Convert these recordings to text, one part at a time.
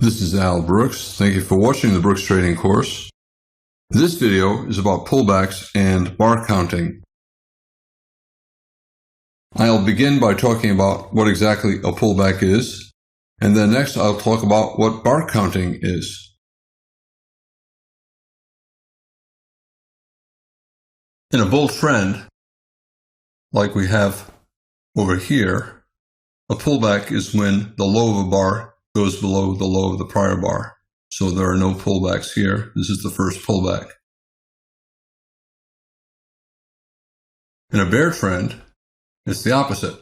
This is Albrooks. Thank you for watching the Brooks Trading course. This video is about pullbacks and bar counting. I'll begin by talking about what exactly a pullback is, and then next I'll talk about what bar counting is. In a bull trend, like we have over here, a pullback is when the low of a bar goes below the low of the prior bar. So there are no pullbacks here. This is the first pullback. In a bear trend, it's the opposite.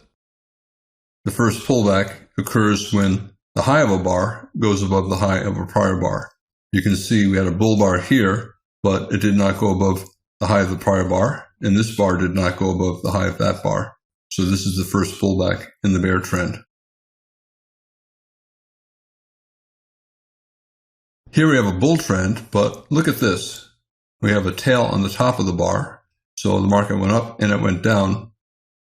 The first pullback occurs when the high of a bar goes above the high of a prior bar. You can see we had a bull bar here, but it did not go above the high of the prior bar, and this bar did not go above the high of that bar. So this is the first pullback in the bear trend. Here we have a bull trend, but look at this. We have a tail on the top of the bar. So the market went up and it went down,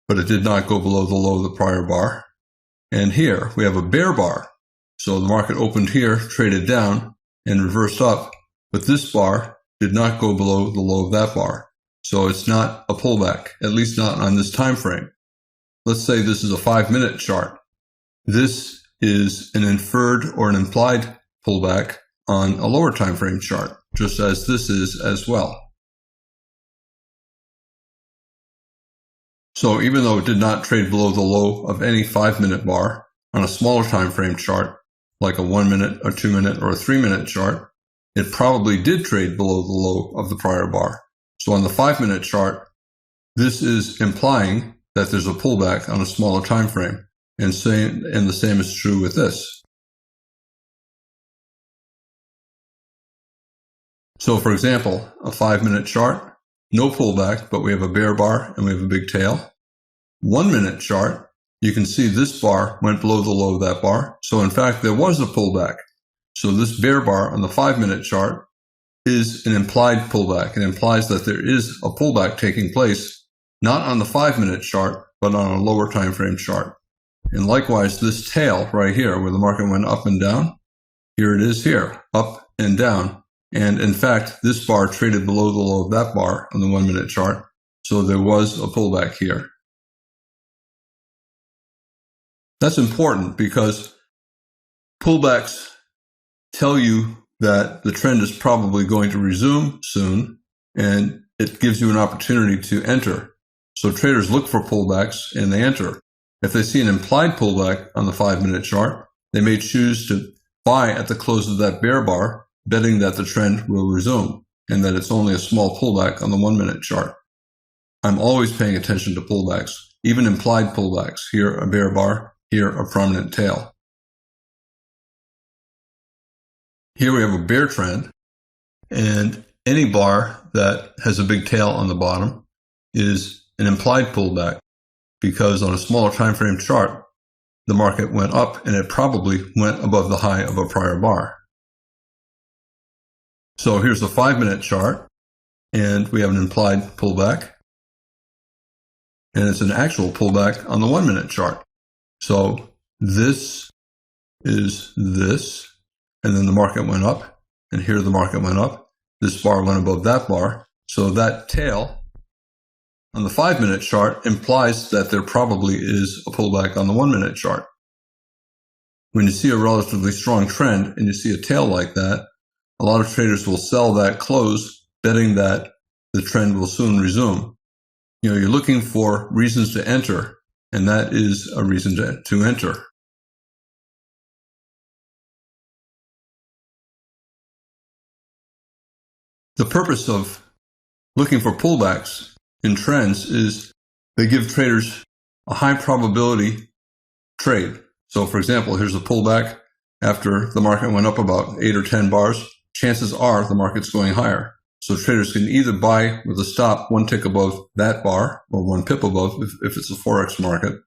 but it did not go below the low of the prior bar. And here we have a bear bar. So the market opened here, traded down, and reversed up, but this bar did not go below the low of that bar. So it's not a pullback, at least not on this time frame. Let's say this is a 5-minute chart. This is an inferred or an implied pullback on a lower time frame chart, just as this is as well. So even though it did not trade below the low of any 5-minute bar on a smaller time frame chart, like a 1-minute, a 2-minute, or a 3-minute chart, it probably did trade below the low of the prior bar. So on the 5-minute chart, this is implying that there's a pullback on a smaller time frame, and the same is true with this. So for example, a 5-minute chart, no pullback, but we have a bear bar and we have a big tail. 1-minute chart, you can see this bar went below the low of that bar. So in fact, there was a pullback. So this bear bar on the 5-minute chart is an implied pullback. It implies that there is a pullback taking place, not on the 5-minute chart, but on a lower time frame chart. And likewise, this tail right here, where the market went up and down, here it is here, up and down. And in fact, this bar traded below the low of that bar on the 1-minute chart. So there was a pullback here. That's important because pullbacks tell you that the trend is probably going to resume soon, and it gives you an opportunity to enter. So traders look for pullbacks and they enter. If they see an implied pullback on the 5-minute chart, they may choose to buy at the close of that bear bar, betting that the trend will resume and that it's only a small pullback on the 1-minute chart. I'm always paying attention to pullbacks, even implied pullbacks. Here a bear bar, here a prominent tail. Here we have a bear trend, and any bar that has a big tail on the bottom is an implied pullback because on a smaller time frame chart, the market went up and it probably went above the high of a prior bar. So here's the 5-minute chart, and we have an implied pullback, and it's an actual pullback on the 1-minute chart. So this is this, and then the market went up, and here the market went up. This bar went above that bar. So that tail on the 5-minute chart implies that there probably is a pullback on the 1-minute chart. When you see a relatively strong trend and you see a tail like that, a lot of traders will sell that close, betting that the trend will soon resume. You're looking for reasons to enter, and that is a reason to enter. The purpose of looking for pullbacks in trends is they give traders a high probability trade. So for example, here's a pullback after the market went up about 8 or 10 bars. Chances are the market's going higher. So traders can either buy with a stop 1 tick above that bar or 1 pip above if it's a Forex market,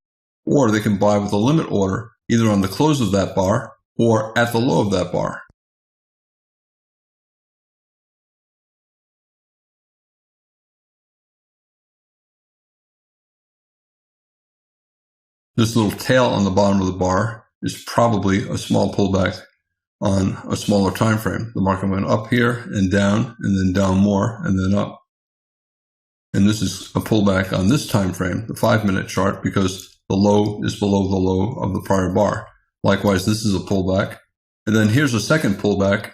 or they can buy with a limit order either on the close of that bar or at the low of that bar. This little tail on the bottom of the bar is probably a small pullback on a smaller time frame. The market went up here and then down more, and then up. And this is a pullback on this time frame, the 5-minute chart, because the low is below the low of the prior bar. Likewise, this is a pullback. And then here's a second pullback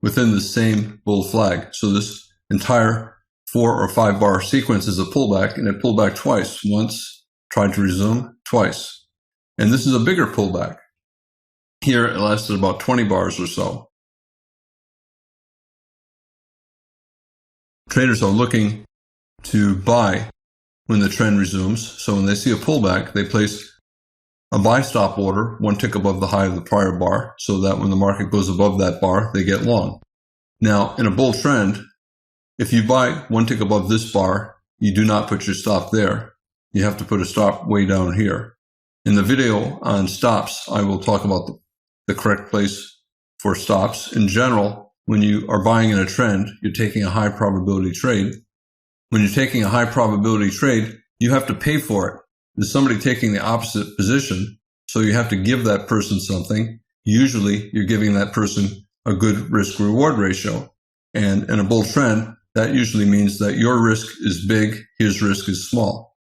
within the same bull flag. So this entire 4 or 5 bar sequence is a pullback, and it pulled back twice. Once, tried to resume, twice. And this is a bigger pullback. Here it lasted about 20 bars or so. Traders are looking to buy when the trend resumes. So when they see a pullback, they place a buy stop order 1 tick above the high of the prior bar, so that when the market goes above that bar, they get long. Now, in a bull trend, if you buy 1 tick above this bar, you do not put your stop there. You have to put a stop way down here. In the video on stops, I will talk about the correct place for stops. In general, when you are buying in a trend, you're taking a high probability trade. When you're taking a high probability trade, you have to pay for it. There's somebody taking the opposite position, so you have to give that person something. Usually, you're giving that person a good risk-reward ratio. And in a bull trend, that usually means that your risk is big, his risk is small.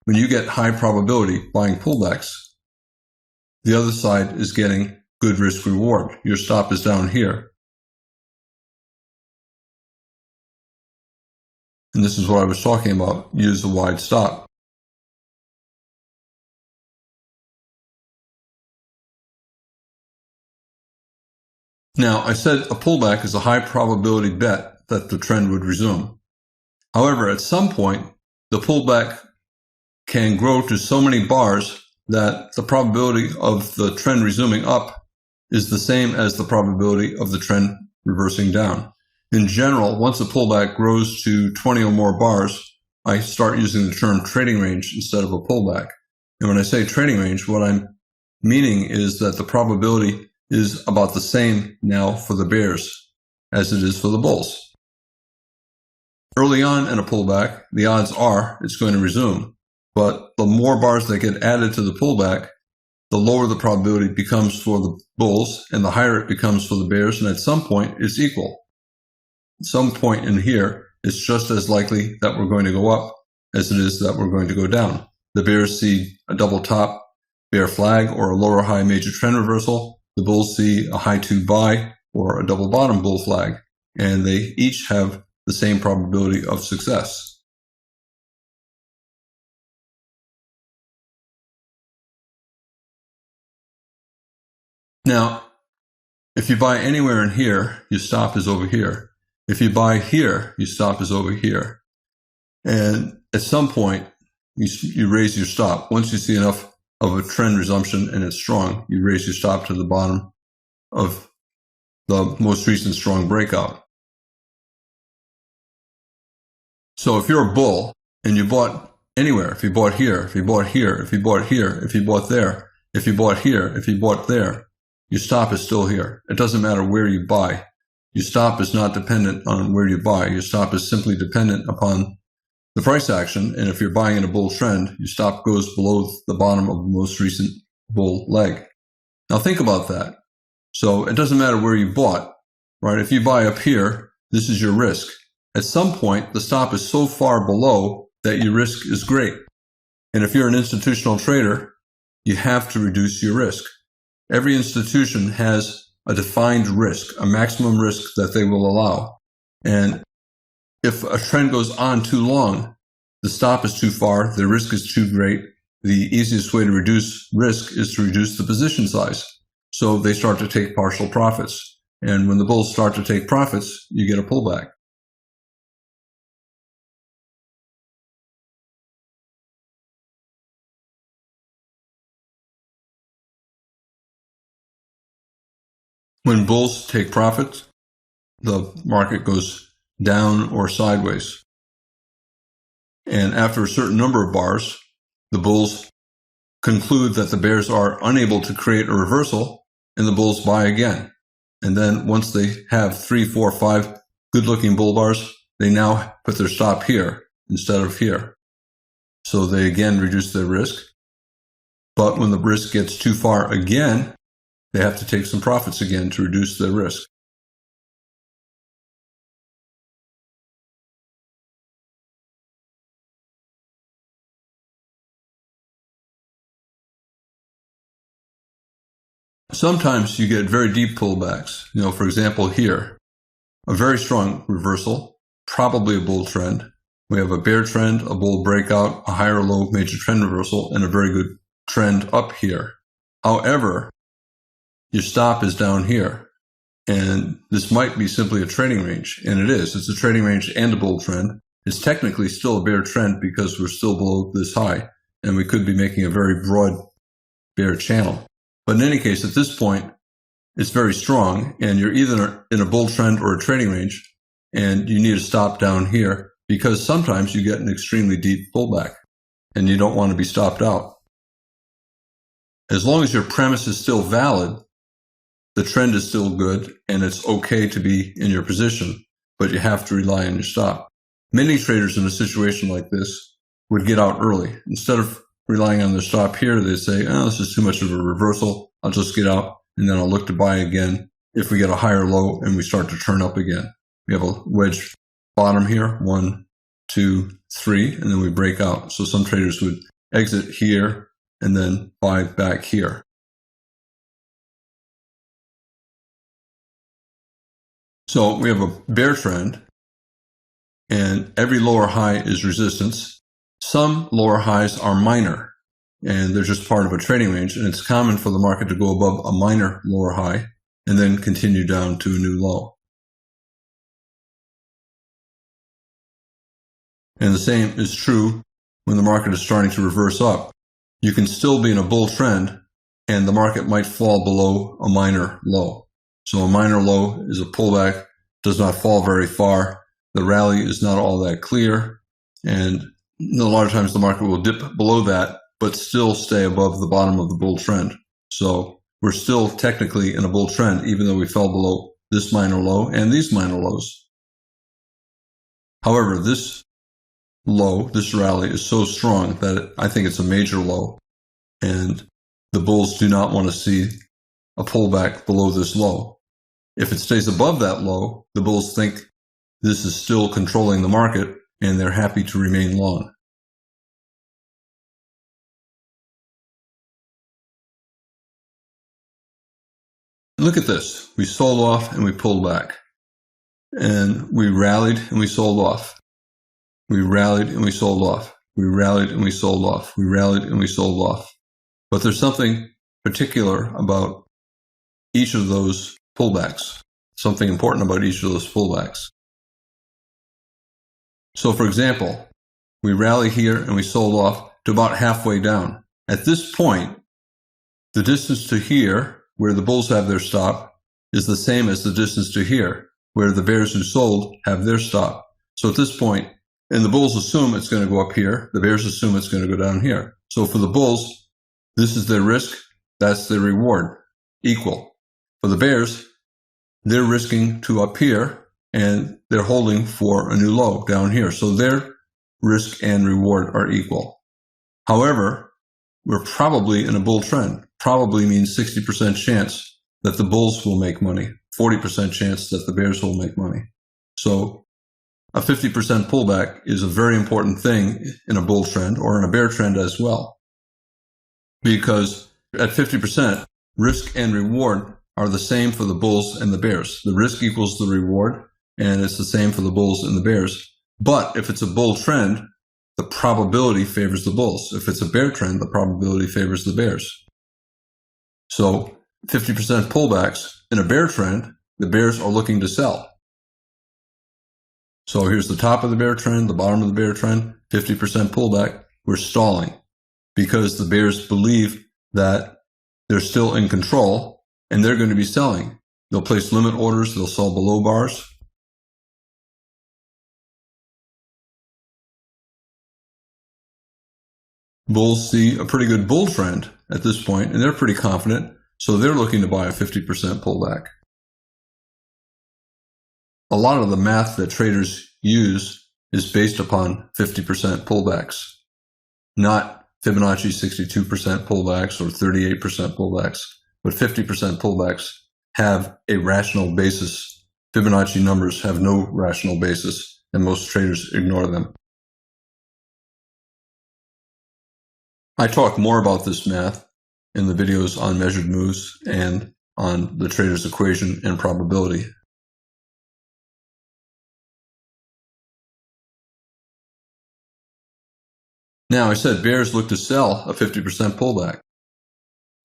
When you get high probability buying pullbacks, the other side is getting good risk-reward. Your stop is down here. And this is what I was talking about. Use a wide stop. Now, I said a pullback is a high probability bet that the trend would resume. However, at some point, the pullback can grow to so many bars that the probability of the trend resuming up is the same as the probability of the trend reversing down. In general, once a pullback grows to 20 or more bars, I start using the term trading range instead of a pullback. And when I say trading range, what I'm meaning is that the probability is about the same now for the bears as it is for the bulls. Early on in a pullback, the odds are it's going to resume. But the more bars that get added to the pullback, the lower the probability becomes for the bulls, and the higher it becomes for the bears, and at some point, it's equal. At some point in here, it's just as likely that we're going to go up as it is that we're going to go down. The bears see a double top bear flag or a lower high major trend reversal. The bulls see a high 2 buy or a double bottom bull flag, and they each have the same probability of success. Now, if you buy anywhere in here, your stop is over here. If you buy here, your stop is over here. And at some point, you raise your stop. Once you see enough of a trend resumption and it's strong, you raise your stop to the bottom of the most recent strong breakout. So if you're a bull and you bought anywhere, if you bought here, if you bought here, if you bought here, if you bought there, if you bought here, if you bought there, your stop is still here. It doesn't matter where you buy. Your stop is not dependent on where you buy. Your stop is simply dependent upon the price action. And if you're buying in a bull trend, your stop goes below the bottom of the most recent bull leg. Now think about that. So it doesn't matter where you bought, right? If you buy up here, this is your risk. At some point, the stop is so far below that your risk is great. And if you're an institutional trader, you have to reduce your risk. Every institution has a defined risk, a maximum risk that they will allow. And if a trend goes on too long, the stop is too far, the risk is too great. The easiest way to reduce risk is to reduce the position size. So they start to take partial profits. And when the bulls start to take profits, you get a pullback. When bulls take profits, the market goes down or sideways. And after a certain number of bars, the bulls conclude that the bears are unable to create a reversal, and the bulls buy again. And then once they have 3, 4, 5 good-looking bull bars, they now put their stop here instead of here. So they again reduce their risk. But when the risk gets too far again, they have to take some profits again to reduce their risk. Sometimes you get very deep pullbacks. For example, here, a very strong reversal, probably a bull trend. We have a bear trend, a bull breakout, a higher low major trend reversal, and a very good trend up here. However, your stop is down here, and this might be simply a trading range, and it is. It's a trading range and a bull trend. It's technically still a bear trend because we're still below this high, and we could be making a very broad bear channel. But in any case, at this point, it's very strong, and you're either in a bull trend or a trading range, and you need to stop down here because sometimes you get an extremely deep pullback, and you don't want to be stopped out. As long as your premise is still valid, the trend is still good, and it's okay to be in your position, but you have to rely on your stop. Many traders in a situation like this would get out early. Instead of relying on their stop here, they say, this is too much of a reversal. I'll just get out, and then I'll look to buy again if we get a higher low and we start to turn up again. We have a wedge bottom here, 1, 2, 3, and then we break out. So some traders would exit here and then buy back here. So we have a bear trend, and every lower high is resistance. Some lower highs are minor, and they're just part of a trading range, and it's common for the market to go above a minor lower high and then continue down to a new low. And the same is true when the market is starting to reverse up. You can still be in a bull trend, and the market might fall below a minor low. So a minor low is a pullback, does not fall very far. The rally is not all that clear, and a lot of times the market will dip below that, but still stay above the bottom of the bull trend. So we're still technically in a bull trend, even though we fell below this minor low and these minor lows. However, this low, this rally is so strong that I think it's a major low, and the bulls do not want to see a pullback below this low. If it stays above that low, the bulls think this is still controlling the market, and they're happy to remain long. Look at this. We sold off and we pulled back. And we rallied and we sold off. We rallied and we sold off. We rallied and we sold off. We rallied and we sold off. But there's something particular about each of those pullbacks. Something important about each of those pullbacks. So for example, we rally here and we sold off to about halfway down. At this point, the distance to here, where the bulls have their stop, is the same as the distance to here, where the bears who sold have their stop. So at this point, and the bulls assume it's going to go up here, the bears assume it's going to go down here. So for the bulls, this is their risk, that's their reward, equal. For the bears, they're risking to up here, and they're holding for a new low down here. So their risk and reward are equal. However, we're probably in a bull trend. Probably means 60% chance that the bulls will make money, 40% chance that the bears will make money. So a 50% pullback is a very important thing in a bull trend or in a bear trend as well. Because at 50%, risk and reward are the same for the bulls and the bears. The risk equals the reward, and it's the same for the bulls and the bears. But if it's a bull trend, the probability favors the bulls. If it's a bear trend, the probability favors the bears. So 50% pullbacks in a bear trend, the bears are looking to sell. So here's the top of the bear trend, the bottom of the bear trend, 50% pullback. We're stalling because the bears believe that they're still in control and they're going to be selling. They'll place limit orders, they'll sell below bars. Bulls see a pretty good bull trend at this point, and they're pretty confident, so they're looking to buy a 50% pullback. A lot of the math that traders use is based upon 50% pullbacks, not Fibonacci 62% pullbacks or 38% pullbacks. but 50% pullbacks have a rational basis. Fibonacci numbers have no rational basis, and most traders ignore them. I talk more about this math in the videos on measured moves and on the trader's equation and probability. Now, I said bears look to sell a 50% pullback.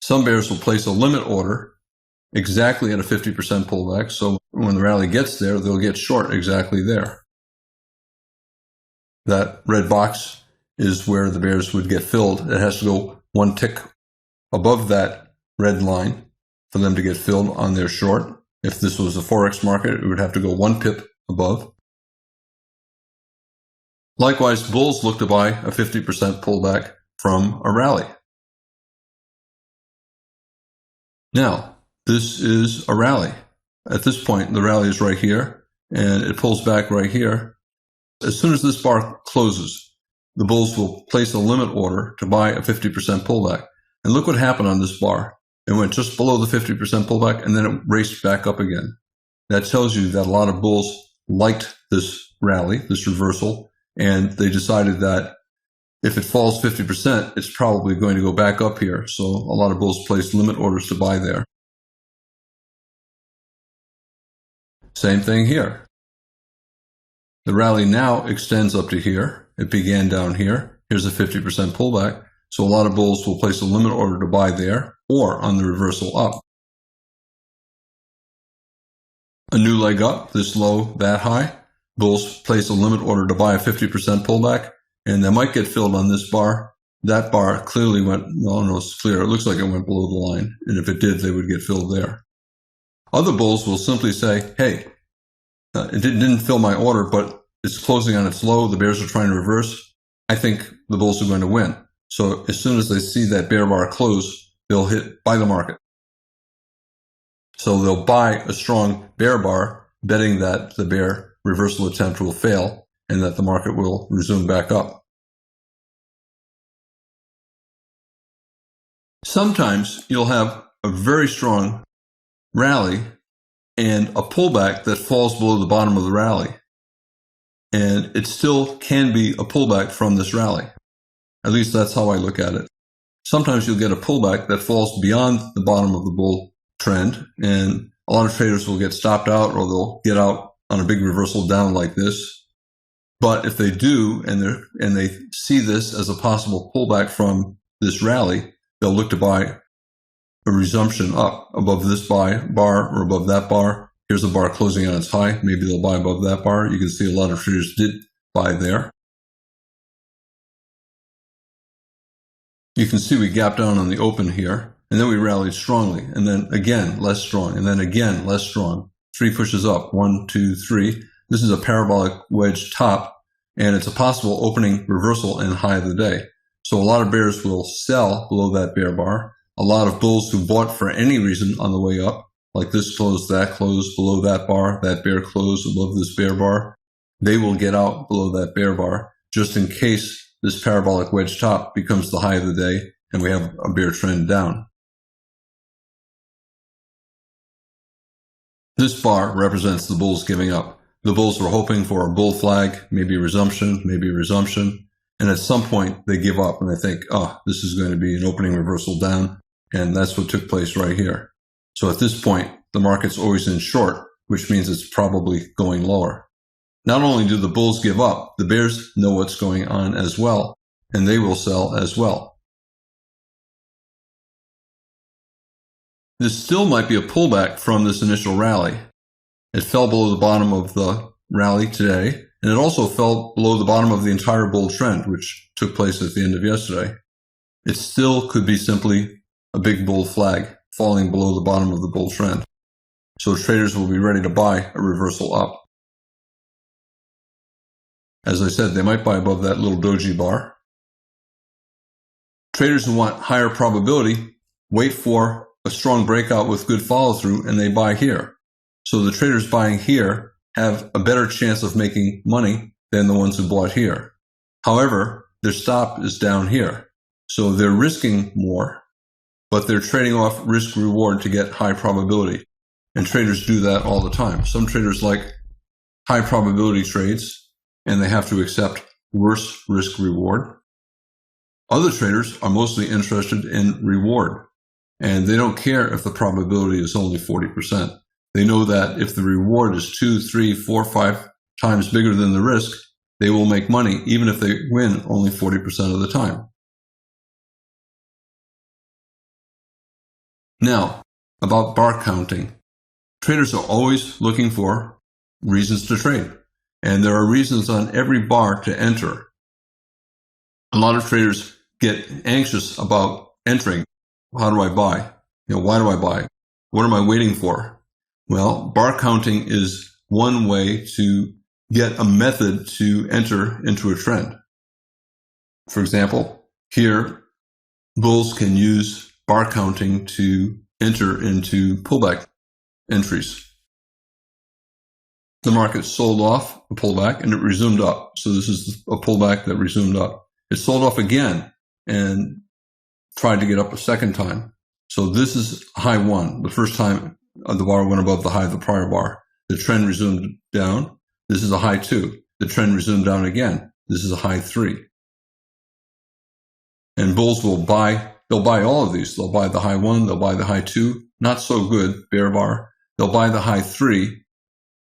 Some bears will place a limit order exactly at a 50% pullback, so when the rally gets there, they'll get short exactly there. That red box is where the bears would get filled. It has to go one tick above that red line for them to get filled on their short. If this was a Forex market, it would have to go one pip above. Likewise, bulls look to buy a 50% pullback from a rally. Now, this is a rally. At this point, the rally is right here, and it pulls back right here. As soon as this bar closes, the bulls will place a limit order to buy a 50% pullback. And look what happened on this bar. It went just below the 50% pullback, and then it raced back up again. That tells you that a lot of bulls liked this rally, this reversal, and they decided that if it falls 50%, it's probably going to go back up here. So a lot of bulls placed limit orders to buy there. Same thing here. The rally now extends up to here. It began down here. Here's a 50% pullback. So a lot of bulls will place a limit order to buy there or on the reversal up. A new leg up, this low, that high. Bulls place a limit order to buy a 50% pullback, and they might get filled on this bar. That bar clearly went, well, no, it's clear. It looks like it went below the line, and if it did, they would get filled there. Other bulls will simply say, hey, it didn't fill my order, but it's closing on its low. The bears are trying to reverse. I think the bulls are going to win. So as soon as they see that bear bar close, they'll hit buy the market. So they'll buy a strong bear bar, betting that the bear reversal attempt will fail and that the market will resume back up. Sometimes you'll have a very strong rally and a pullback that falls below the bottom of the rally. And it still can be a pullback from this rally. At least that's how I look at it. Sometimes you'll get a pullback that falls beyond the bottom of the bull trend, and a lot of traders will get stopped out or they'll get out on a big reversal down like this. But if they do, and they see this as a possible pullback from this rally, they'll look to buy a resumption up above this bar or above that bar. Here's a bar closing on its high. Maybe they'll buy above that bar. You can see a lot of traders did buy there. You can see we gapped down on the open here, and then we rallied strongly, and then again less strong, and then again less strong. 3 pushes up, 1, 2, 3. This is a parabolic wedge top, and it's a possible opening reversal and high of the day. So a lot of bears will sell below that bear bar. A lot of bulls who bought for any reason on the way up, like this closed, that closed, below that bar, that bear closed above this bear bar, they will get out below that bear bar just in case this parabolic wedge top becomes the high of the day and we have a bear trend down. This bar represents the bulls giving up. The bulls were hoping for a bull flag, maybe resumption, and at some point they give up and they think, oh, this is going to be an opening reversal down, and that's what took place right here. So at this point, the market's always in short, which means it's probably going lower. Not only do the bulls give up, the bears know what's going on as well, and they will sell as well. This still might be a pullback from this initial rally. It fell below the bottom of the rally today, and it also fell below the bottom of the entire bull trend, which took place at the end of yesterday. It still could be simply a big bull flag falling below the bottom of the bull trend. So traders will be ready to buy a reversal up. As I said, they might buy above that little doji bar. Traders who want higher probability wait for a strong breakout with good follow-through, and they buy here. So the traders buying here have a better chance of making money than the ones who bought here. However, their stop is down here. So they're risking more, but they're trading off risk reward to get high probability. And traders do that all the time. Some traders like high probability trades, and they have to accept worse risk reward. Other traders are mostly interested in reward, and they don't care if the probability is only 40%. They know that if the reward is 2, 3, 4, 5 times bigger than the risk, they will make money even if they win only 40% of the time. Now, about bar counting. Traders are always looking for reasons to trade, and there are reasons on every bar to enter. A lot of traders get anxious about entering. How do I buy? Why do I buy? What am I waiting for? Well, bar counting is one way to get a method to enter into a trend. For example, here, bulls can use bar counting to enter into pullback entries. The market sold off a pullback and it resumed up. So this is a pullback that resumed up. It sold off again and tried to get up a second time. So this is high 1. The first time the bar went above the high of the prior bar. The trend resumed down. This is a high 2. The trend resumed down again. This is a high 3. And bulls will buy, they'll buy all of these. They'll buy the high 1, they'll buy the high 2, not so good, bear bar. They'll buy the high 3,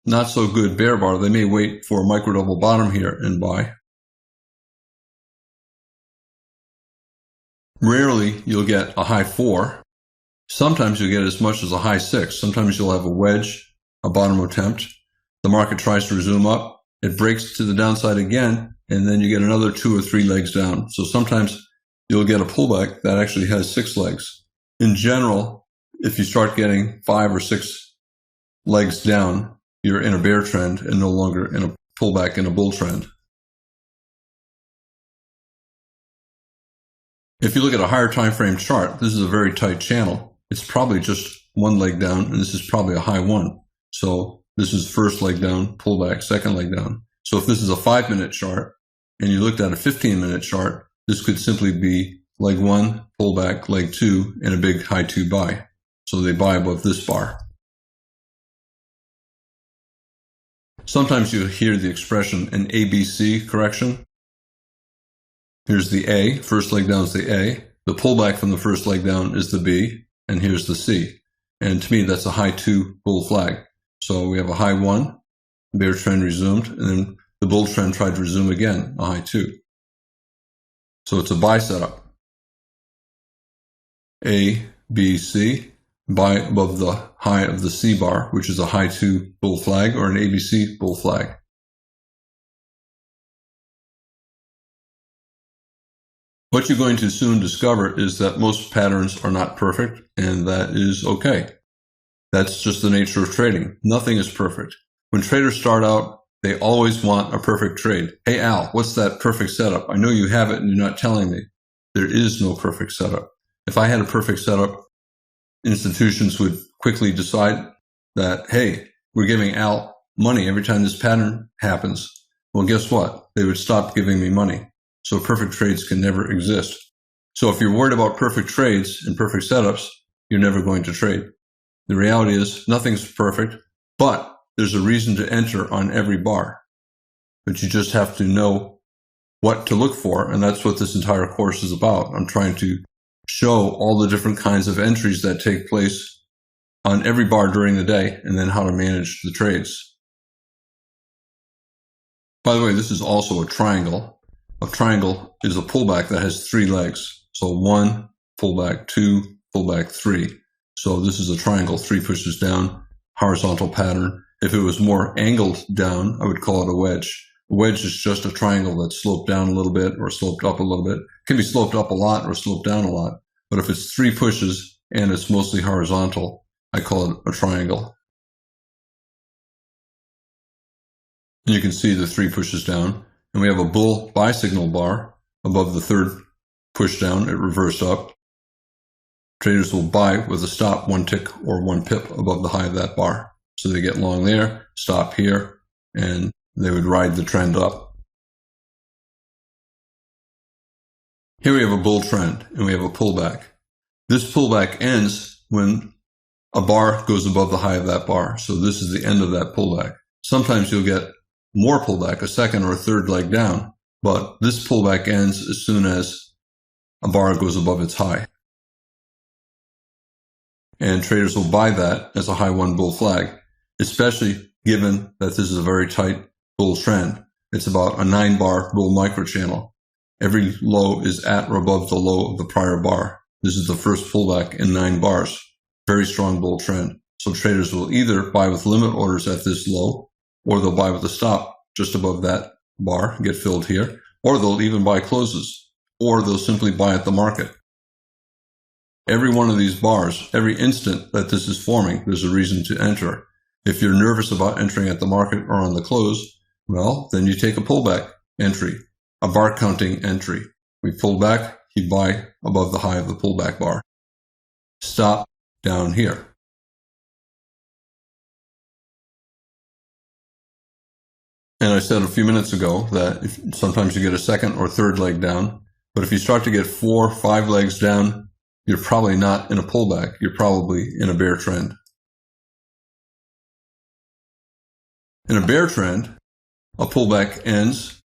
not so good, bear bar. They may wait for a micro double bottom here and buy. Rarely you'll get a high 4. Sometimes you'll get as much as a high 6. Sometimes you'll have a wedge, a bottom attempt. The market tries to resume up. It breaks to the downside again, and then you get another 2 or 3 legs down. So sometimes you'll get a pullback that actually has 6 legs. In general, if you start getting 5 or 6 legs down, you're in a bear trend and no longer in a pullback in a bull trend. If you look at a higher time frame chart, this is a very tight channel. It's probably just 1 leg down, and this is probably a high 1. So this is first leg down, pullback, second leg down. So if this is a 5-minute chart, and you looked at a 15-minute chart, this could simply be leg 1, pullback, leg 2, and a big high 2 buy. So they buy above this bar. Sometimes you hear the expression an ABC correction. Here's the A, first leg down is the A. The pullback from the first leg down is the B, and here's the C. And to me, that's a high 2 bull flag. So we have a high 1, bear trend resumed, and then the bull trend tried to resume again, a high 2. So it's a buy setup. A, B, C, buy above the high of the C bar, which is a high 2 bull flag or an ABC bull flag. What you're going to soon discover is that most patterns are not perfect, and that is okay. That's just the nature of trading. Nothing is perfect. When traders start out, they always want a perfect trade. Hey, Al, what's that perfect setup? I know you have it and you're not telling me. There is no perfect setup. If I had a perfect setup, institutions would quickly decide that, hey, we're giving Al money every time this pattern happens. Well, guess what? They would stop giving me money. So perfect trades can never exist. So if you're worried about perfect trades and perfect setups, you're never going to trade. The reality is nothing's perfect, but there's a reason to enter on every bar. But you just have to know what to look for, and that's what this entire course is about. I'm trying to show all the different kinds of entries that take place on every bar during the day, and then how to manage the trades. By the way, this is also a triangle. A triangle is a pullback that has 3 legs. So 1, pullback, 2, pullback, 3. So this is a triangle, 3 pushes down, horizontal pattern. If it was more angled down, I would call it a wedge. A wedge is just a triangle that's sloped down a little bit or sloped up a little bit. It can be sloped up a lot or sloped down a lot. But if it's 3 pushes and it's mostly horizontal, I call it a triangle. And you can see the 3 pushes down. And we have a bull buy signal bar above the 3rd push down. It reversed up. Traders will buy with a stop 1 tick or 1 pip above the high of that bar. So they get long there, stop here, and they would ride the trend up. Here we have a bull trend and we have a pullback. This pullback ends when a bar goes above the high of that bar. So this is the end of that pullback. Sometimes you'll get more pullback, a second or a third leg down, but this pullback ends as soon as a bar goes above its high. And traders will buy that as a high one bull flag, especially given that this is a very tight bull trend. It's about a 9-bar bull microchannel. Every low is at or above the low of the prior bar. This is the first pullback in 9 bars. Very strong bull trend. So traders will either buy with limit orders at this low, or they'll buy with a stop just above that bar, get filled here, or they'll even buy closes, or they'll simply buy at the market. Every one of these bars, every instant that this is forming, there's a reason to enter. If you're nervous about entering at the market or on the close, well, then you take a pullback entry, a bar counting entry. We pull back, you buy above the high of the pullback bar. Stop down here. And I said a few minutes ago that sometimes you get a second or third leg down, but if you start to get 4 or 5 legs down, you're probably not in a pullback. You're probably in a bear trend. In a bear trend, a pullback ends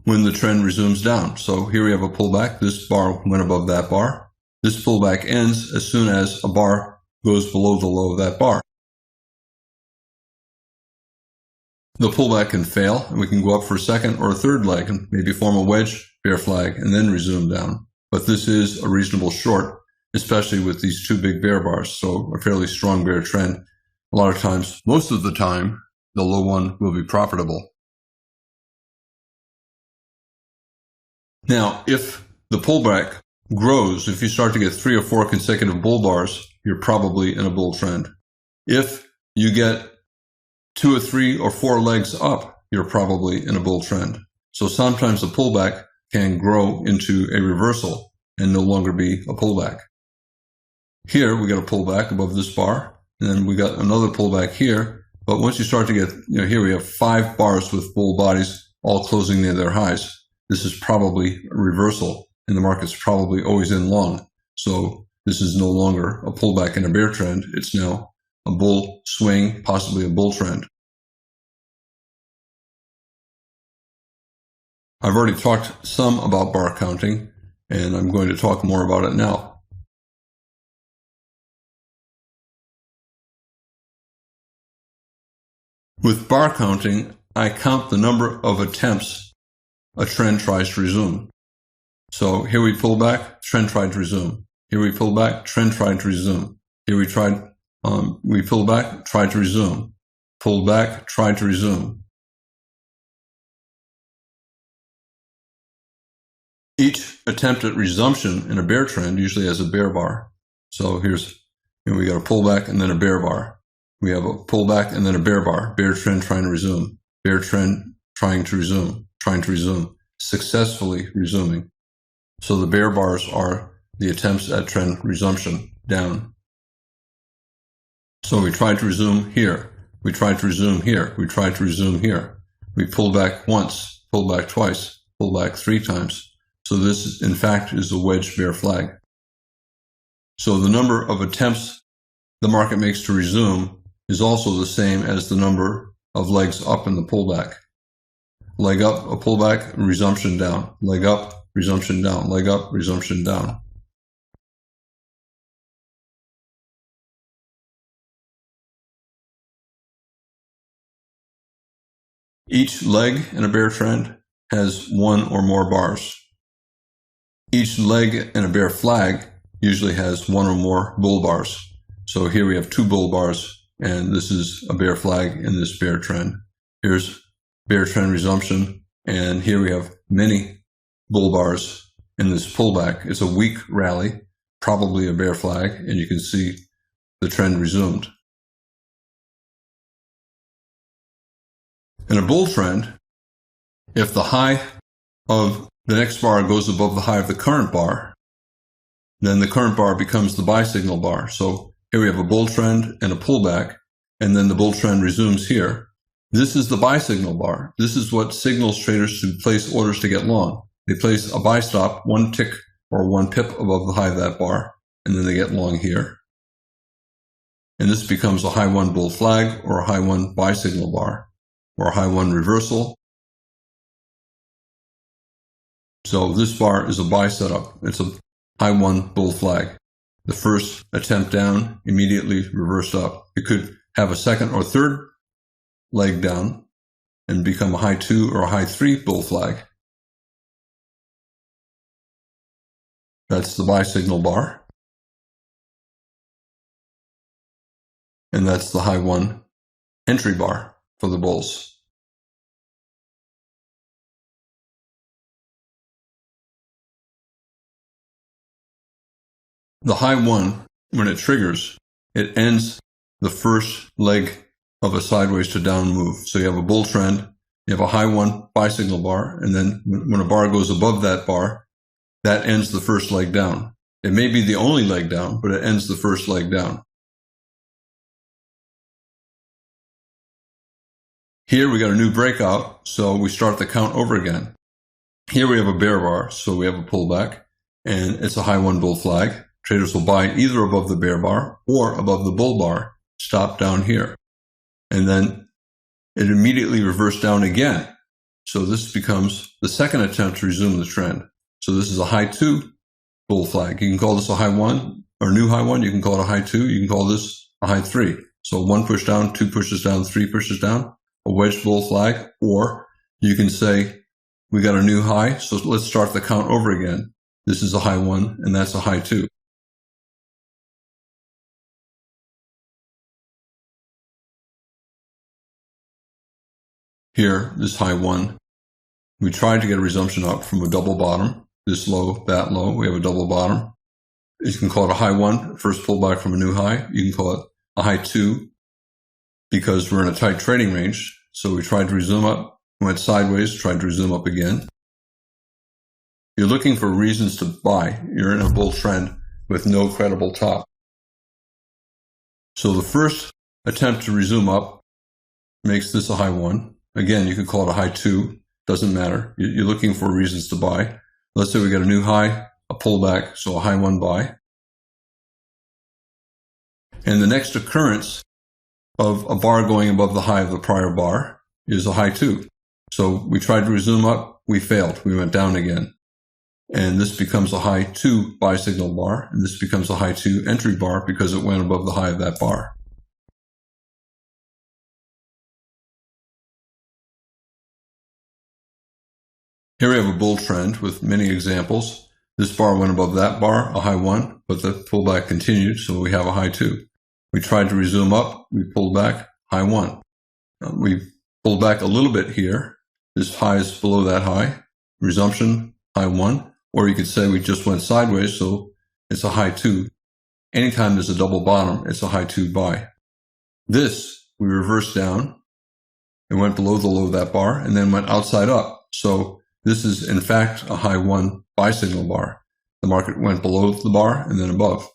when the trend resumes down. So here we have a pullback. This bar went above that bar. This pullback ends as soon as a bar goes below the low of that bar. The pullback can fail, and we can go up for a second or a third leg and maybe form a wedge, bear flag, and then resume down. But this is a reasonable short, especially with these 2 big bear bars, so a fairly strong bear trend. A lot of times, most of the time, the low one will be profitable. Now, if the pullback grows, if you start to get 3 or 4 consecutive bull bars, you're probably in a bull trend. If you get 2 or 3 or 4 legs up, you're probably in a bull trend. So sometimes a pullback can grow into a reversal and no longer be a pullback. Here we got a pullback above this bar, and then we got another pullback here. But once you start to get, here we have 5 bars with bull bodies all closing near their highs. This is probably a reversal, and the market's probably always in long. So this is no longer a pullback in a bear trend. It's now a bull swing, possibly a bull trend. I've already talked some about bar counting, and I'm going to talk more about it now. With bar counting, I count the number of attempts a trend tries to resume. So here we pull back, trend tried to resume. Here we pull back, trend tried to resume. Here we pull back, tried to resume. Pull back, tried to resume. Each attempt at resumption in a bear trend usually has a bear bar. So we got a pullback and then a bear bar. We have a pullback and then a bear bar. Bear trend trying to resume. Bear trend trying to resume. Trying to resume. Successfully resuming. So the bear bars are the attempts at trend resumption down. So we tried to resume here. We tried to resume here. We tried to resume here. We pulled back once, pulled back twice, pulled back 3 times. So this, in fact, is a wedge bear flag. So the number of attempts the market makes to resume is also the same as the number of legs up in the pullback. Leg up, a pullback, resumption down. Leg up, resumption down. Leg up, resumption down. Each leg in a bear trend has 1 or more bars. Each leg in a bear flag usually has 1 or more bull bars. So here we have 2 bull bars, and this is a bear flag in this bear trend. Here's bear trend resumption, and here we have many bull bars in this pullback. It's a weak rally, probably a bear flag, and you can see the trend resumed. In a bull trend, if the high of the next bar goes above the high of the current bar, then the current bar becomes the buy signal bar. So here we have a bull trend and a pullback, and then the bull trend resumes here. This is the buy signal bar. This is what signals traders to place orders to get long. They place a buy stop 1 tick or 1 pip above the high of that bar, and then they get long here. And this becomes a high 1 bull flag or a high 1 buy signal bar or a high 1 reversal. So this bar is a buy setup. It's a high 1 bull flag. The first attempt down immediately reversed up. It could have a second or third leg down and become a high 2 or a high 3 bull flag. That's the buy signal bar. And that's the high 1 entry bar for the bulls. The high 1, when it triggers, it ends the first leg of a sideways to down move. So you have a bull trend, you have a high 1 buy signal bar, and then when a bar goes above that bar, that ends the first leg down. It may be the only leg down, but it ends the first leg down. Here we got a new breakout, so we start the count over again. Here we have a bear bar, so we have a pullback, and it's a high 1 bull flag. Traders will buy either above the bear bar or above the bull bar, stop down here. And then it immediately reversed down again. So this becomes the second attempt to resume the trend. So this is a high 2 bull flag. You can call this a high 1 or new high 1. You can call it a high 2. You can call this a high 3. So 1 push down, 2 pushes down, 3 pushes down. A wedge bull flag, or you can say we got a new high, so let's start the count over again. This is a high 1 and that's a high 2. Here, this high 1, we tried to get a resumption up from a double bottom, this low, that low, we have a double bottom. You can call it a high 1, first pullback from a new high. You can call it a high 2 because we're in a tight trading range. So we tried to resume up, went sideways, tried to resume up again. You're looking for reasons to buy. You're in a bull trend with no credible top. So the first attempt to resume up makes this a high 1. Again, you could call it a high 2. Doesn't matter. You're looking for reasons to buy. Let's say we got a new high, a pullback, so a high 1 buy. And the next occurrence of a bar going above the high of the prior bar is a high 2. So we tried to resume up, we failed, we went down again. And this becomes a high 2 buy signal bar, and this becomes a high 2 entry bar because it went above the high of that bar. Here we have a bull trend with many examples. This bar went above that bar, a high 1, but the pullback continued, so we have a high 2. We tried to resume up, we pulled back, high 1. We pulled back a little bit here. This high is below that high. Resumption, high 1. Or you could say we just went sideways, so it's a high 2. Anytime there's a double bottom, it's a high 2 buy. This, we reversed down. It went below the low of that bar and then went outside up. So this is, in fact, a high 1 buy signal bar. The market went below the bar and then above.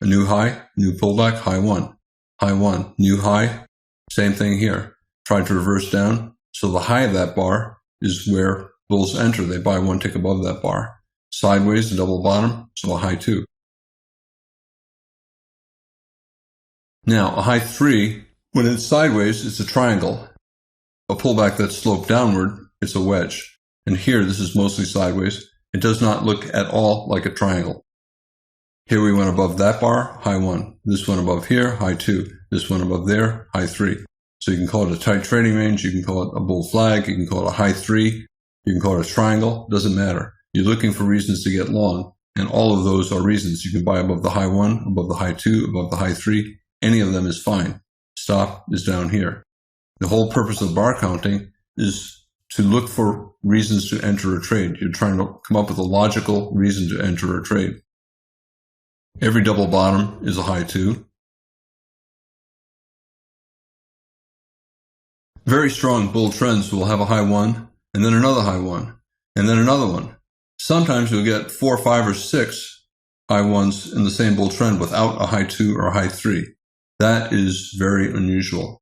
A new high, new pullback, high 1. High 1, new high, same thing here. Tried to reverse down. So the high of that bar is where bulls enter. They buy 1 tick above that bar. Sideways, a double bottom, so a high 2. Now, a high 3, when it's sideways, it's a triangle. A pullback that's sloped downward, it's a wedge. And here, this is mostly sideways. It does not look at all like a triangle. Here we went above that bar, high 1. This went above here, high 2. This went above there, high 3. So you can call it a tight trading range. You can call it a bull flag. You can call it a high 3. You can call it a triangle. Doesn't matter. You're looking for reasons to get long. And all of those are reasons. You can buy above the high 1, above the high 2, above the high 3. Any of them is fine. Stop is down here. The whole purpose of bar counting is to look for reasons to enter a trade. You're trying to come up with a logical reason to enter a trade. Every double bottom is a high 2. Very strong bull trends will have a high 1, and then another high 1, and then another one. Sometimes you'll get 4, 5, or 6 high 1s in the same bull trend without a high 2 or a high 3. That is very unusual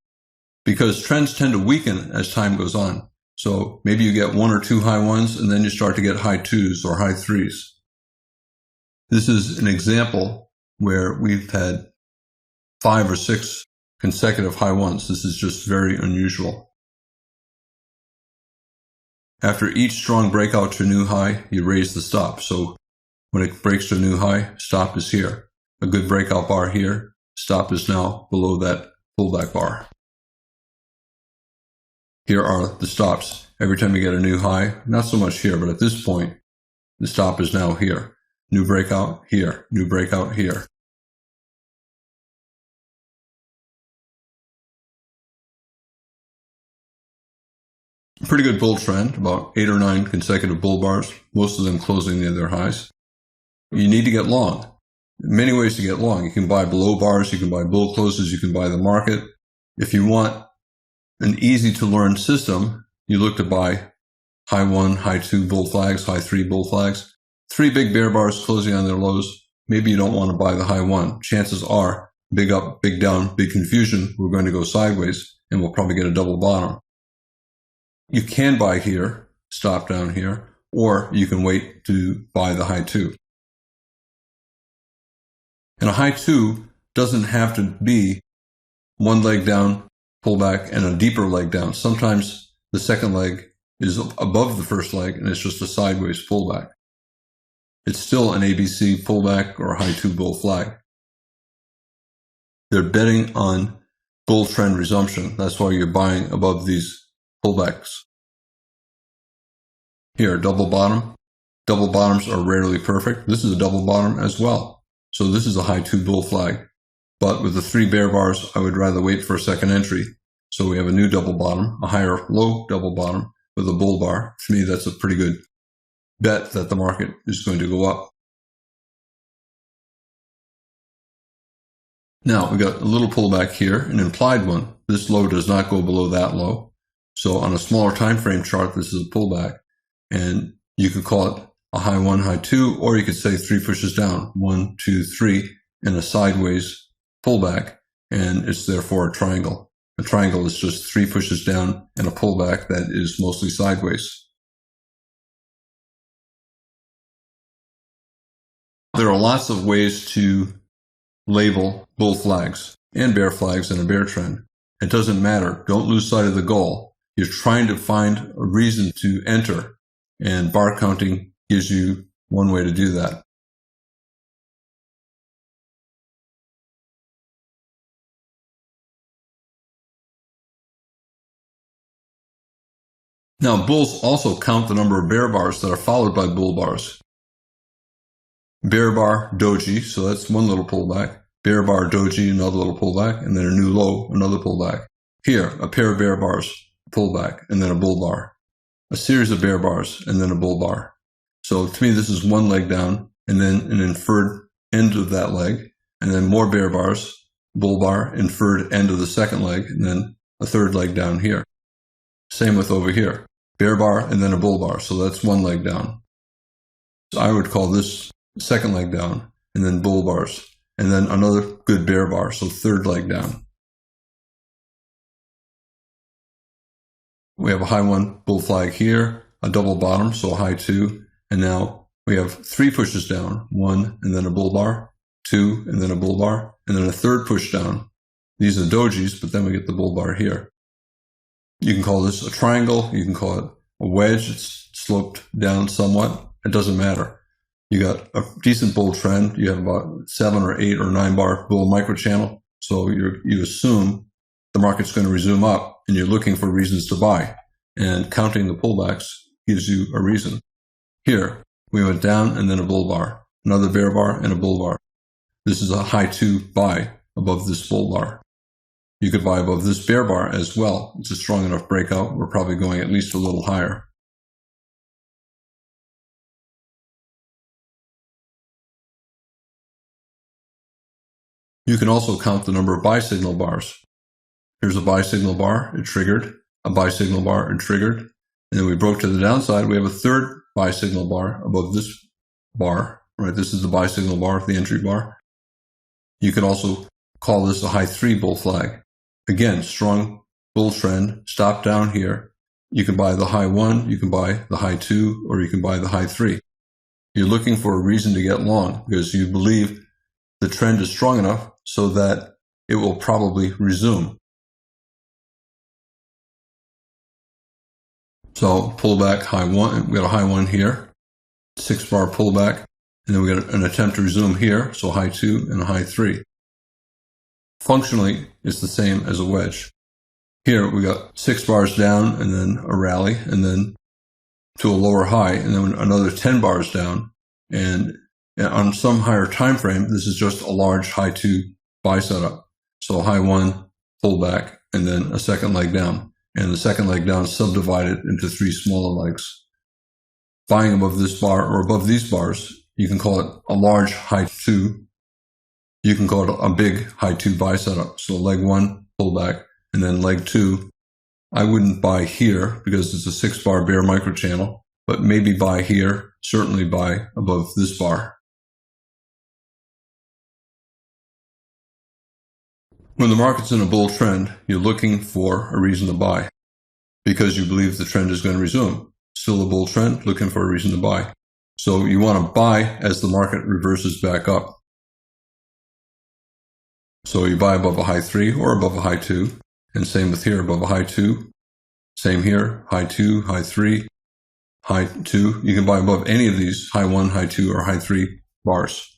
because trends tend to weaken as time goes on. So maybe you get 1 or 2 high 1s, and then you start to get high 2s or high 3s. This is an example where we've had 5 or 6 consecutive high ones. This is just very unusual. After each strong breakout to a new high, you raise the stop. So when it breaks to a new high, stop is here. A good breakout bar here. Stop is now below that pullback bar. Here are the stops. Every time you get a new high, not so much here, but at this point, the stop is now here. New breakout here. New breakout here. Pretty good bull trend, about 8 or 9 consecutive bull bars, most of them closing near their highs. You need to get long. Many ways to get long. You can buy below bars, you can buy bull closes, you can buy the market. If you want an easy to learn system, you look to buy high 1, high 2 bull flags, high 3 bull flags. 3 big bear bars closing on their lows. Maybe you don't want to buy the high 1. Chances are, big up, big down, big confusion, we're going to go sideways and we'll probably get a double bottom. You can buy here, stop down here, or you can wait to buy the high 2. And a high 2 doesn't have to be one leg down, pullback, and a deeper leg down. Sometimes the second leg is above the first leg and it's just a sideways pullback. It's still an ABC pullback or a high 2 bull flag. They're betting on bull trend resumption. That's why you're buying above these pullbacks. Here, double bottom. Double bottoms are rarely perfect. This is a double bottom as well. So this is a high 2 bull flag. But with the 3 bear bars, I would rather wait for a second entry. So we have a new double bottom, a higher low double bottom with a bull bar. To me, that's a pretty good bet that the market is going to go up. Now, we got a little pullback here, an implied one. This low does not go below that low. So on a smaller time frame chart, this is a pullback. And you could call it a high 1, high 2, or you could say 3 pushes down, 1, 2, 3, and a sideways pullback, and it's therefore a triangle. A triangle is just 3 pushes down and a pullback that is mostly sideways. There are lots of ways to label bull flags and bear flags in a bear trend. It doesn't matter. Don't lose sight of the goal. You're trying to find a reason to enter, and bar counting gives you one way to do that. Now, bulls also count the number of bear bars that are followed by bull bars. Bear bar, doji, so that's one little pullback. Bear bar, doji, another little pullback, and then a new low, another pullback. Here, a pair of bear bars, pullback, and then a bull bar. A series of bear bars, and then a bull bar. So to me, this is one leg down, and then an inferred end of that leg, and then more bear bars, bull bar, inferred end of the second leg, and then a third leg down here. Same with over here. Bear bar, and then a bull bar. So that's one leg down. So I would call this second leg down, and then bull bars, and then another good bear bar. So third leg down. We have a high 1 bull flag here, a double bottom, so a high 2, and now we have 3 pushes down, 1 and then a bull bar, 2 and then a bull bar, and then a third push down. These are dojis, but then we get the bull bar here. You can call this a triangle, you can call it a wedge, it's sloped down somewhat, it doesn't matter. You got a decent bull trend, you have about 7 or 8 or 9 bar bull microchannel, so you assume the market's going to resume up, and you're looking for reasons to buy. And counting the pullbacks gives you a reason. Here, we went down and then a bull bar, another bear bar, and a bull bar. This is a high 2 buy above this bull bar. You could buy above this bear bar as well. It's a strong enough breakout. We're probably going at least a little higher. You can also count the number of buy signal bars. Here's a buy signal bar, it triggered, a buy signal bar, it triggered, and then we broke to the downside. We have a third buy signal bar above this bar, right? This is the buy signal bar, the entry bar. You could also call this a high 3 bull flag. Again, strong bull trend, stop down here. You can buy the high 1, you can buy the high 2, or you can buy the high 3. You're looking for a reason to get long because you believe the trend is strong enough so that it will probably resume. So pullback high one, we got a high one here, 6-bar pullback, and then we got an attempt to resume here, so high 2 and a high 3. Functionally, it's the same as a wedge. Here we got 6 bars down and then a rally and then to a lower high and then another 10 bars down. And on some higher time frame, this is just a large high 2 buy setup. So high 1, pullback, and then a second leg down. And the second leg down is subdivided into 3 smaller legs. Buying above this bar or above these bars, you can call it a large high 2. You can call it a big high 2 buy setup. So leg 1, pullback, and then leg 2. I wouldn't buy here because it's a 6-bar bear microchannel, but maybe buy here, certainly buy above this bar. When the market's in a bull trend, you're looking for a reason to buy because you believe the trend is going to resume. Still a bull trend, looking for a reason to buy. So you want to buy as the market reverses back up. So you buy above a high 3 or above a high 2. And same with here, above a high 2. Same here, high 2, high 3, high 2. You can buy above any of these, high 1, high 2, or high 3 bars.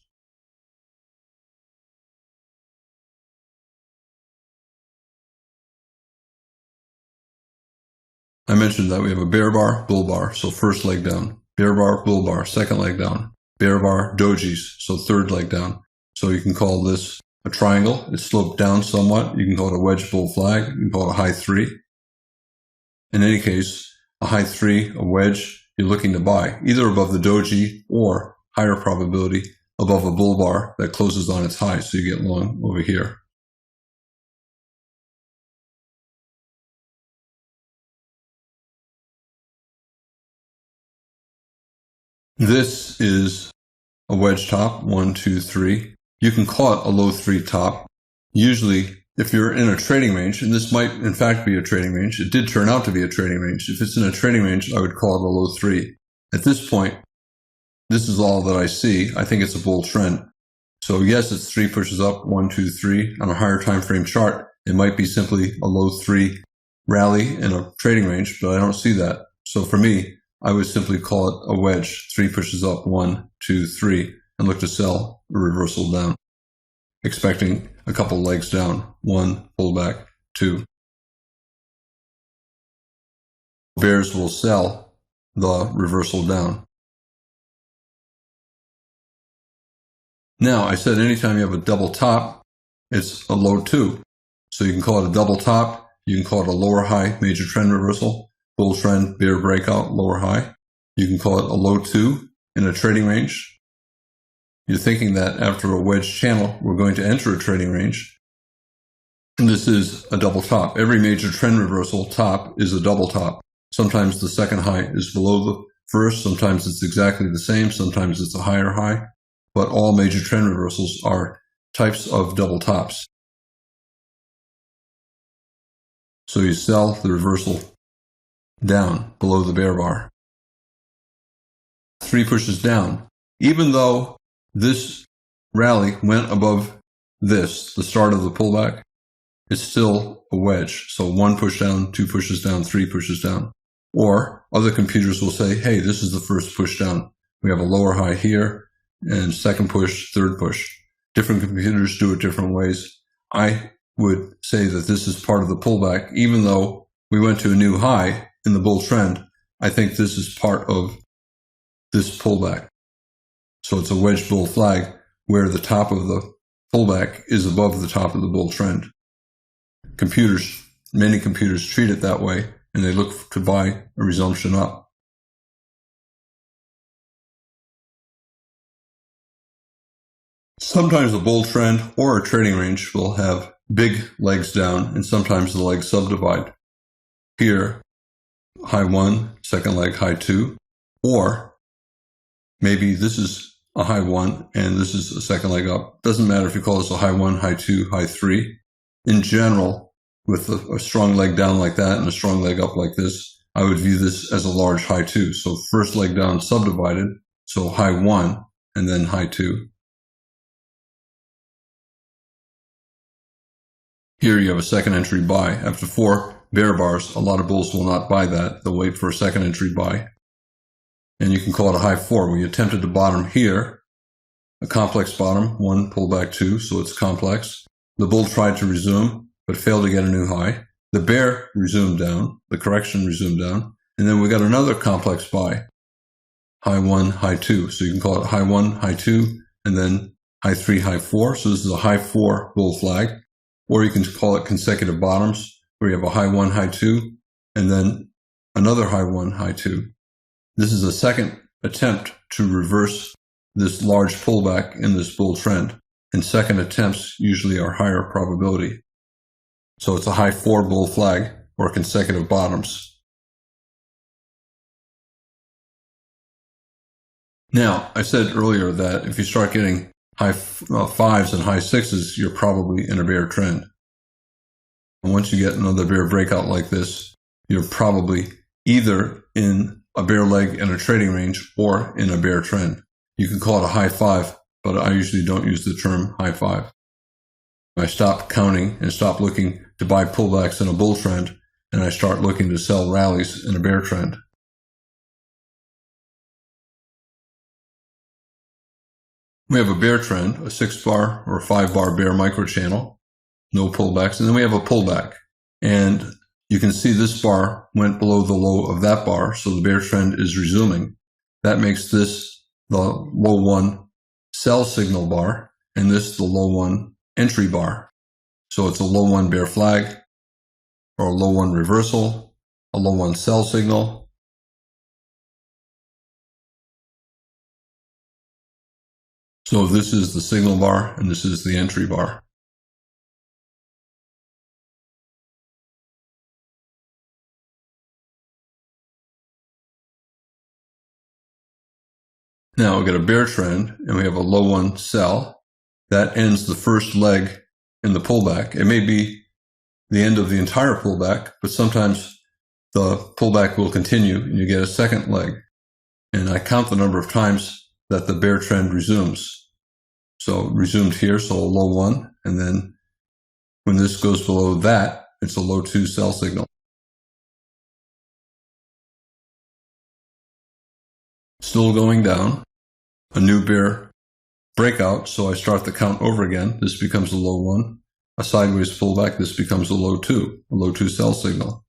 I mentioned that we have a bear bar, bull bar, so first leg down. Bear bar, bull bar, second leg down. Bear bar, dojis, so third leg down. So you can call this a triangle. It's sloped down somewhat. You can call it a wedge bull flag. You can call it a high 3. In any case, a high 3, a wedge, you're looking to buy, either above the doji or higher probability above a bull bar that closes on its high, so you get long over here. This is a wedge top, 1, 2, 3. You can call it a low 3 top. Usually, if you're in a trading range, and this might in fact be a trading range, it did turn out to be a trading range. If it's in a trading range, I would call it a low 3. At this point, this is all that I see. I think it's a bull trend. So yes, it's 3 pushes up, 1, 2, 3. On a higher time frame chart, it might be simply a low 3 rally in a trading range, but I don't see that. So for me, I would simply call it a wedge, 3 pushes up, 1, 2, 3, and look to sell a reversal down, expecting a couple legs down, 1, pullback, 2. Bears will sell the reversal down. Now, I said anytime you have a double top, it's a low 2. So you can call it a double top, you can call it a lower high major trend reversal, bull trend, bear breakout, lower high. You can call it a low 2 in a trading range. You're thinking that after a wedge channel, we're going to enter a trading range. And this is a double top. Every major trend reversal top is a double top. Sometimes the second high is below the first. Sometimes it's exactly the same. Sometimes it's a higher high. But all major trend reversals are types of double tops. So you sell the reversal down below the bear bar. 3 pushes down. Even though this rally went above this, the start of the pullback, it's still a wedge. So 1 push down, 2 pushes down, 3 pushes down. Or other computers will say, hey, this is the first push down. We have a lower high here, and second push, third push. Different computers do it different ways. I would say that this is part of the pullback, even though we went to a new high in the bull trend. I think this is part of this pullback. So it's a wedge bull flag where the top of the pullback is above the top of the bull trend. Many computers treat it that way, and they look to buy a resumption up. Sometimes a bull trend or a trading range will have big legs down, and sometimes the legs subdivide. Here, high 1, second leg, high 2, or maybe this is a high 1 and this is a second leg up. Doesn't matter if you call this a high 1, high 2, high 3. In general, with a strong leg down like that and a strong leg up like this, I would view this as a large high 2. So first leg down subdivided, so high 1 and then high 2. Here you have a second entry buy. After 4 bear bars, a lot of bulls will not buy that. They'll wait for a second entry buy. And you can call it a high 4. We attempted the bottom here, a complex bottom, 1 pullback 2, so it's complex. The bull tried to resume, but failed to get a new high. The bear resumed down, the correction resumed down, and then we got another complex buy, high 1, high 2. So you can call it high 1, high 2, and then high 3, high 4. So this is a high 4 bull flag. Or you can call it consecutive bottoms, where you have a high 1, high 2, and then another high 1, high 2. This is a second attempt to reverse this large pullback in this bull trend. And second attempts usually are higher probability. So it's a high 4 bull flag or consecutive bottoms. Now, I said earlier that if you start getting high 5s and high 6s, you're probably in a bear trend. And once you get another bear breakout like this, you're probably either in a bear leg in a trading range or in a bear trend. You can call it a high 5, but I usually don't use the term high 5. I stop counting and stop looking to buy pullbacks in a bull trend, and I start looking to sell rallies in a bear trend. We have a bear trend, a 6-bar or 5-bar bear microchannel, no pullbacks, and then we have a pullback. And you can see this bar went below the low of that bar, so the bear trend is resuming. That makes this the low 1 sell signal bar, and this the low 1 entry bar. So it's a low 1 bear flag, or a low 1 reversal, a low 1 sell signal. So this is the signal bar, and this is the entry bar. Now we got a bear trend, and we have a low 1 sell. That ends the first leg in the pullback. It may be the end of the entire pullback, but sometimes the pullback will continue, and you get a second leg. And I count the number of times that the bear trend resumes. So resumed here, so a low 1, and then when this goes below that, it's a low 2 sell signal. Still going down, a new bear breakout, so I start the count over again. This becomes a low 1, a sideways pullback, this becomes a low 2 sell signal.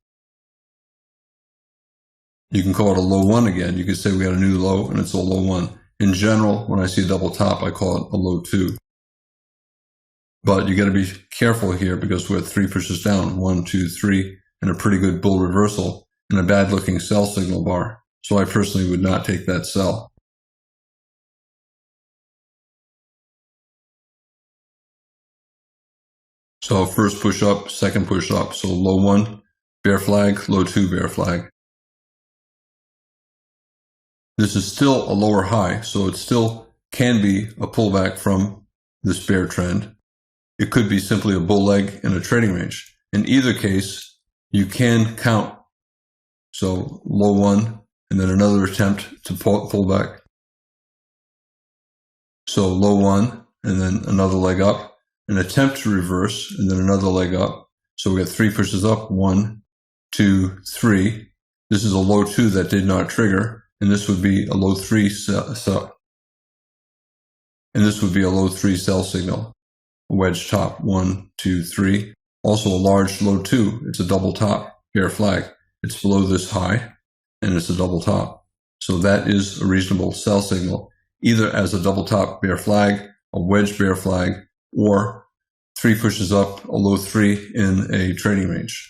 You can call it a low 1 again. You could say we got a new low, and it's a low 1. In general, when I see a double top, I call it a low 2. But you got to be careful here because we're at 3 pushes down, 1, 2, 3, and a pretty good bull reversal and a bad looking sell signal bar. So I personally would not take that sell. So first push up, second push up. So low 1, bear flag, low 2, bear flag. This is still a lower high, so it still can be a pullback from this bear trend. It could be simply a bull leg in a trading range. In either case, you can count. So low 1, and then another attempt to pull back. So low 1, and then another leg up, an attempt to reverse, and then another leg up. So we got 3 pushes up, 1, 2, 3. This is a low 2 that did not trigger. And this would be a low 3 sell. And this would be a low 3 sell signal. A wedge top, 1, 2, 3. Also a large low 2. It's a double top, bear flag. It's below this high, and it's a double top. So that is a reasonable sell signal, either as a double top bear flag, a wedge bear flag, or 3 pushes up, a low 3 in a trading range.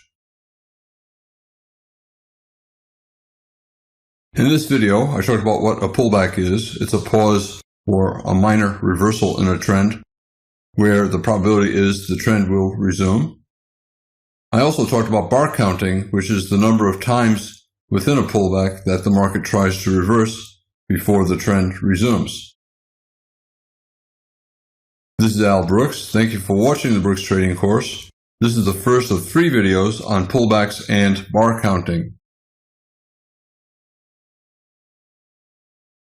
In this video, I talked about what a pullback is. It's a pause or a minor reversal in a trend where the probability is the trend will resume. I also talked about bar counting, which is the number of times within a pullback that the market tries to reverse before the trend resumes. This is Albrooks. Thank you for watching the Brooks Trading course. This is the first of 3 videos on pullbacks and bar counting.